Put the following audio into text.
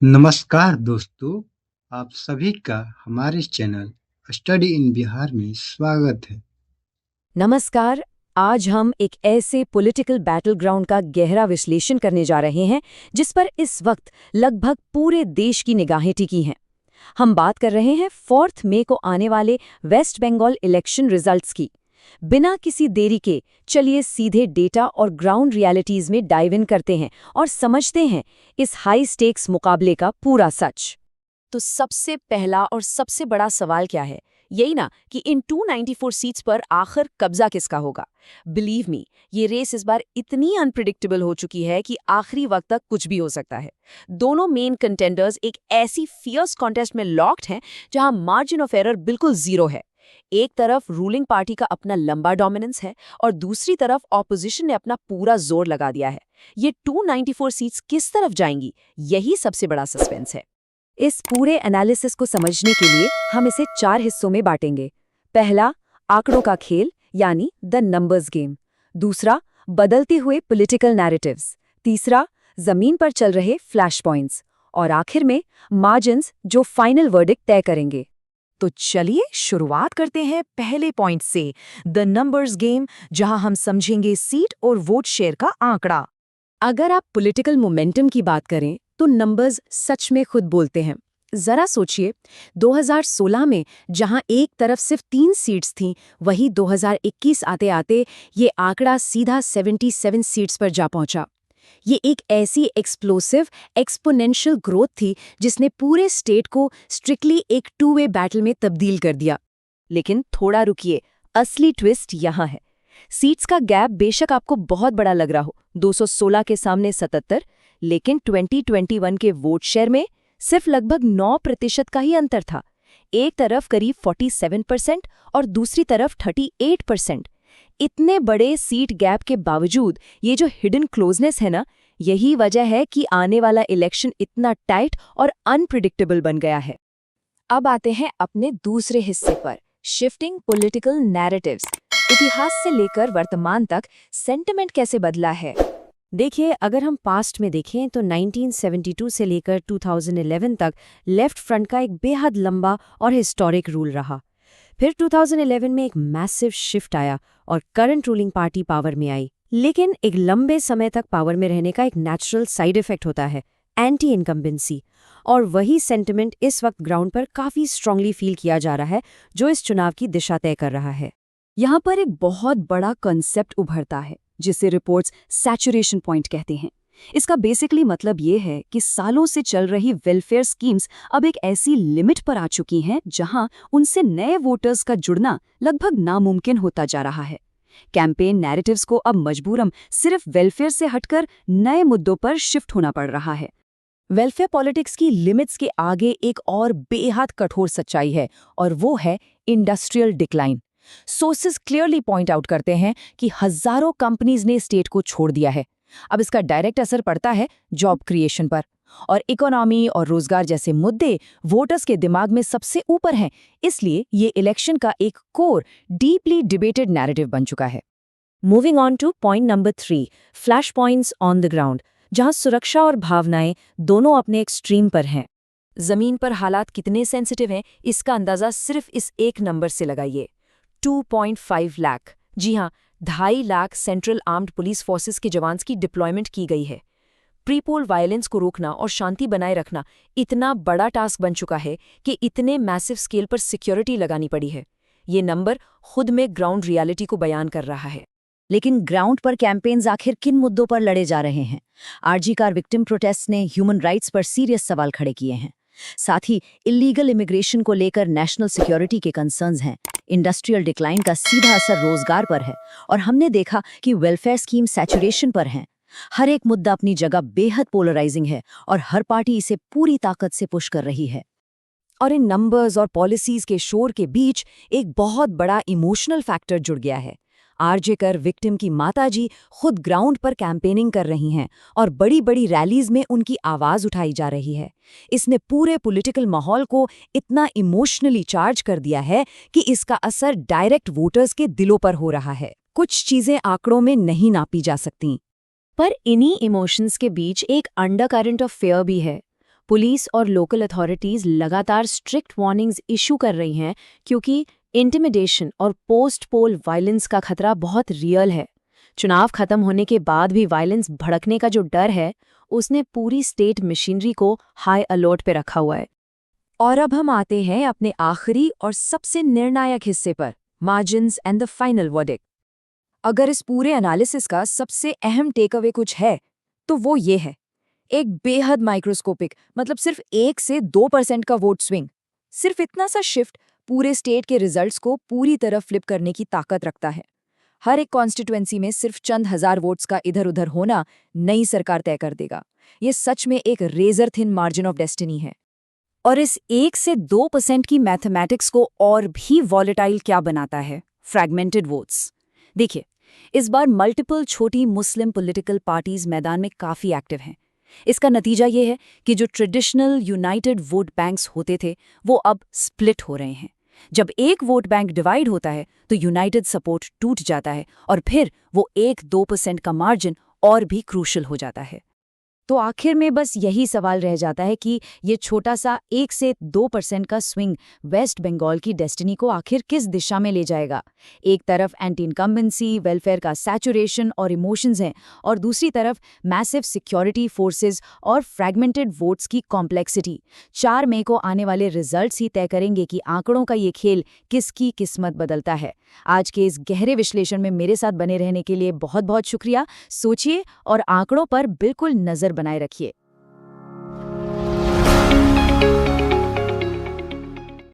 नमस्कार दोस्तों, आप सभी का हमारे चैनल स्टडी इन बिहार में स्वागत है। नमस्कार। आज हम एक ऐसे पॉलिटिकल बैटल ग्राउंड का गहरा विश्लेषण करने जा रहे हैं जिस पर इस वक्त लगभग पूरे देश की निगाहें टिकी हैं। हम बात कर रहे हैं 4 मई को आने वाले वेस्ट बंगाल इलेक्शन रिजल्ट्स की। बिना किसी देरी के चलिए सीधे डेटा और ग्राउंड रियलिटीज में डाइव इन करते हैं और समझते हैं इस हाई स्टेक्स मुकाबले का पूरा सच। तो सबसे पहला और सबसे बड़ा सवाल क्या है? यही ना कि इन 294 सीट्स पर आखिर कब्जा किसका होगा। बिलीव मी, ये रेस इस बार इतनी अनप्रिडिक्टेबल हो चुकी है कि आखिरी वक्त तक कुछ भी हो सकता है। दोनों मेन कंटेंडर्स एक ऐसी फियर्स कॉन्टेस्ट में लॉक्ड हैं जहां मार्जिन ऑफ एरर बिल्कुल जीरो है। एक तरफ रूलिंग पार्टी का अपना लंबा डोमिनेंस है और दूसरी तरफ ऑपोजिशन ने अपना पूरा जोर लगा दिया है। ये 294 सीट्स किस तरफ जाएंगी, यही सबसे बड़ा सस्पेंस है। इस पूरे एनालिसिस को समझने के लिए हम इसे 4 हिस्सों में बांटेंगे। पहला, आंकड़ों का खेल यानी द नंबर्स गेम। दूसरा, बदलते हुए पॉलिटिकल नैरेटिव्स। तीसरा, जमीन पर चल रहे फ्लैश पॉइंट्स। और आखिर में मार्जिन्स जो फाइनल वर्डिक्ट तय करेंगे। तो चलिए शुरुआत करते हैं पहले पॉइंट से, द नंबर्स गेम, जहां हम समझेंगे सीट और वोट शेयर का आंकड़ा। अगर आप पॉलिटिकल मोमेंटम की बात करें तो नंबर्स सच में खुद बोलते हैं। जरा सोचिए, 2016 में जहां एक तरफ सिर्फ 3 सीट्स थीं, वहीं 2021 आते आते ये आंकड़ा सीधा 77 सीट्स पर जा पहुंचा। ये एक ऐसी एक्सप्लोसिव एक्सपोनेंशियल ग्रोथ थी जिसने पूरे स्टेट को स्ट्रिक्टली एक टू वे बैटल में तब्दील कर दिया। लेकिन थोड़ा रुकिए, असली ट्विस्ट यहाँ है। सीट्स का गैप बेशक आपको बहुत बड़ा लग रहा हो, 216 के सामने 77, लेकिन 2021 के वोट शेयर में सिर्फ लगभग 9% का ही अंतर था। एक तरफ करीब 47% और दूसरी तरफ 38%। इतने बड़े सीट गैप के बावजूद ये जो हिडन क्लोजनेस है ना, यही वजह है कि आने वाला इलेक्शन इतना टाइट और अनप्रिडिक्टेबल बन गया है। अब आते हैं अपने दूसरे हिस्से पर, शिफ्टिंग पॉलिटिकल नैरेटिव्स। इतिहास से लेकर वर्तमान तक सेंटिमेंट कैसे बदला है। देखिए, अगर हम पास्ट में देखें तो 1972 से लेकर 2011 तक लेफ्ट फ्रंट का एक बेहद लंबा और हिस्टोरिक रूल रहा। फिर 2011 में एक मैसिव शिफ्ट आया और करंट रूलिंग पार्टी पावर में आई। लेकिन एक लंबे समय तक पावर में रहने का एक नेचुरल साइड इफेक्ट होता है, एंटी इनकम्बेंसी। और वही सेंटिमेंट इस वक्त ग्राउंड पर काफी स्ट्रांगली फील किया जा रहा है, जो इस चुनाव की दिशा तय कर रहा है। यहाँ पर एक बहुत बड़ा कॉन्सेप्ट उभरता है जिसे रिपोर्ट्स सैचुरेशन पॉइंट कहते हैं। इसका बेसिकली मतलब ये है कि सालों से चल रही वेलफेयर स्कीम्स अब एक ऐसी लिमिट पर आ चुकी हैं जहां उनसे नए वोटर्स का जुड़ना लगभग नामुमकिन होता जा रहा है। कैंपेन नैरेटिव्स को अब मजबूरन सिर्फ वेलफेयर से हटकर नए मुद्दों पर शिफ्ट होना पड़ रहा है। वेलफेयर पॉलिटिक्स की लिमिट्स के आगे एक और बेहद कठोर सच्चाई है, और वो है industrial decline. Sources clearly point out करते हैं कि हजारों कंपनीज ने स्टेट को छोड़ दिया है। अब इसका डायरेक्ट असर पड़ता है जॉब क्रिएशन पर, और इकोनॉमी और रोजगार जैसे मुद्दे वोटर्स के दिमाग में सबसे ऊपर हैं। इसलिए ये इलेक्शन का एक कोर डीपली डिबेटेड नैरेटिव बन चुका है। Moving on two point number 3, flash points on the ground, जहां सुरक्षा और भावनाएं दोनों अपने एक्सट्रीम पर हैं। जमीन पर हालात कितने सेंसिटिव हैं, इसका अंदाजा सिर्फ इस एक नंबर से लगाइए, 2.5 लाख। जी हाँ, 2.5 lakh central armed police forces के जवान्स की डिप्लॉयमेंट की गई है। प्रीपोल वायलेंस को रोकना और शांति बनाए रखना इतना बड़ा टास्क बन चुका है कि इतने मैसिव स्केल पर सिक्योरिटी लगानी पड़ी है। ये नंबर खुद में ग्राउंड रियलिटी को बयान कर रहा है। लेकिन ग्राउंड पर कैंपेन्स आखिर किन मुद्दों पर लड़े जा रहे हैं? आरजी कार विक्टिम प्रोटेस्ट ने ह्यूमन राइट्स पर सीरियस सवाल खड़े किए हैं। साथ ही इलीगल इमिग्रेशन को लेकर नेशनल सिक्योरिटी के कंसर्न्स हैं। इंडस्ट्रियल डिक्लाइन का सीधा असर रोजगार पर है, और हमने देखा कि वेलफेयर स्कीम सैचुरेशन पर हैं। हर एक मुद्दा अपनी जगह बेहद पोलराइजिंग है, और हर पार्टी इसे पूरी ताकत से पुश कर रही है। और इन नंबर्स और पॉलिसीज के शोर के बीच एक बहुत बड़ा इमोशनल फैक्टर जुड़ गया है। आरजे कर विक्टिम की माताजी खुद ग्राउंड पर कैंपेनिंग कर रही हैं और बड़ी बड़ी रैलीज में उनकी आवाज उठाई जा रही है। इसने पूरे पॉलिटिकल माहौल को इतना इमोशनली चार्ज कर दिया है कि इसका असर डायरेक्ट वोटर्स के दिलों पर हो रहा है। कुछ चीजें आंकड़ों में नहीं नापी जा सकती, पर इन्हीं इमोशंस के बीच एक अंडरकरंट ऑफ फेयर भी है। पुलिस और लोकल अथॉरिटीज लगातार स्ट्रिक्ट वार्निंग्स इशू कर रही हैं क्योंकि इंटिमिडेशन और पोस्ट पोल वायलेंस का खतरा बहुत रियल है। चुनाव खत्म होने के बाद भी वायलेंस भड़कने का जो डर है, उसने पूरी स्टेट मशीनरी को हाई अलर्ट पे रखा हुआ है। और अब हम आते हैं अपने आखिरी और सबसे निर्णायक हिस्से पर, margins and the final verdict. अगर इस पूरे एनालिसिस का सबसे अहम टेकअवे कुछ है, तो वो ये है, एक बेहद माइक्रोस्कोपिक, मतलब सिर्फ 1 से 2% का वोट स्विंग, सिर्फ इतना सा शिफ्ट पूरे स्टेट के रिजल्ट्स को पूरी तरह फ्लिप करने की ताकत रखता है। हर एक कॉन्स्टिट्यूएंसी में सिर्फ चंद हजार वोट्स का इधर उधर होना नई सरकार तय कर देगा। ये सच में एक razor thin margin of destiny है। और इस 1 से 2% की मैथमेटिक्स को और भी वॉलेटाइल क्या बनाता है? Fragmented votes. देखिए, इस बार मल्टीपल छोटी मुस्लिम पॉलिटिकल पार्टीज मैदान में काफी एक्टिव हैं। इसका नतीजा ये है कि जो ट्रेडिशनल यूनाइटेड वोट बैंक्स होते थे, वो अब स्प्लिट हो रहे हैं। जब एक वोट बैंक डिवाइड होता है तो यूनाइटेड सपोर्ट टूट जाता है और फिर वो 1-2% का मार्जिन और भी क्रूशल हो जाता है। तो आखिर में बस यही सवाल रह जाता है कि ये छोटा सा 1 से 2% का स्विंग वेस्ट बंगाल की डेस्टिनी को आखिर किस दिशा में ले जाएगा। एक तरफ एंटी इनकम्बेंसी, वेलफेयर का सैचुरेशन और इमोशंस हैं, और दूसरी तरफ मैसिव सिक्योरिटी फोर्सेस और फ्रैगमेंटेड वोट्स की कॉम्प्लेक्सिटी। 4 मई को आने वाले रिजल्ट्स ही तय करेंगे कि आंकड़ों का ये खेल किसकी किस्मत बदलता है। आज के इस गहरे विश्लेषण में मेरे साथ बने रहने के लिए बहुत बहुत शुक्रिया। सोचिए और आंकड़ों पर बिल्कुल नजर बनाए रखिए।